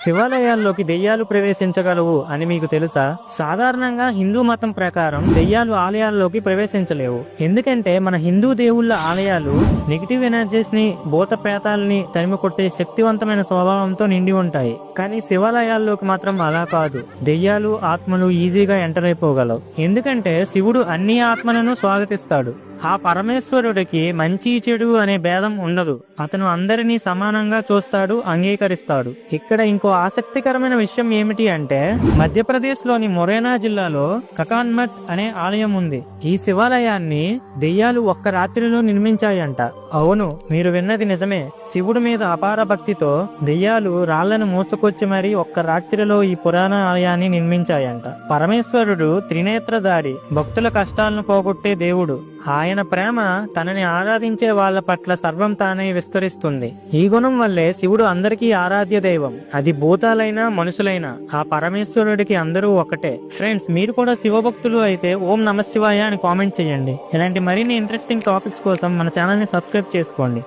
శివాలయాల్లోకి దెయ్యాలు ప్రవేశించగలవు అని మీకు తెలుసా? సాధారణంగా హిందూ మతం ప్రకారం దెయ్యాలు ఆలయాల్లోకి ప్రవేశించలేవు. ఎందుకంటే మన హిందూ దేవుళ్ళ ఆలయాలు నెగిటివ్ ఎనర్జీస్ ని, భూత ప్రేతాలని తరిమి కొట్టే శక్తివంతమైన స్వభావంతో నిండి ఉంటాయి. కానీ శివాలయాల్లోకి మాత్రం అలా కాదు. దెయ్యాలు, ఆత్మలు ఈజీగా ఎంటర్ అయిపోగలవు. ఎందుకంటే శివుడు అన్ని ఆత్మలను స్వాగతిస్తాడు. ఆ పరమేశ్వరుడికి మంచి చెడు అనే భేదం ఉండదు. అతను అందరినీ సమానంగా చూస్తాడు, అంగీకరిస్తాడు. ఇక్కడ ఇంకో ఆసక్తికరమైన విషయం ఏమిటి అంటే మధ్యప్రదేశ్ లోని మొరేనా జిల్లాలో కకాన్మట్ అనే ఆలయం ఉంది. ఈ శివాలయాన్ని దెయ్యాలు ఒక్క రాత్రిలో నిర్మించాయంట. అవును, మీరు విన్నది నిజమే. శివుడి మీద అపార భక్తితో దెయ్యాలు రాళ్లను మోసుకొచ్చి మరీ ఒక్క రాత్రిలో ఈ పురాణ ఆలయాన్ని నిర్మించాయంట. పరమేశ్వరుడు త్రినేత్రధారి, భక్తుల కష్టాలను పోగొట్టే దేవుడు. ఆయన ప్రేమ తనని ఆరాధించే వాళ్ళ పట్ల సర్వం తానే విస్తరిస్తుంది. ఈ గుణం వల్లే శివుడు అందరికీ ఆరాధ్య దైవం. అది భూతాలైనా మనుషులైనా ఆ పరమేశ్వరుడికి అందరూ ఒకటే. ఫ్రెండ్స్, మీరు కూడా శివభక్తులు అయితే ఓం నమః శివాయ అని కామెంట్ చేయండి. ఇలాంటి మరిన్ని ఇంట్రెస్టింగ్ టాపిక్స్ కోసం మన ఛానల్ ని సబ్స్క్రైబ్ చేసుకోండి.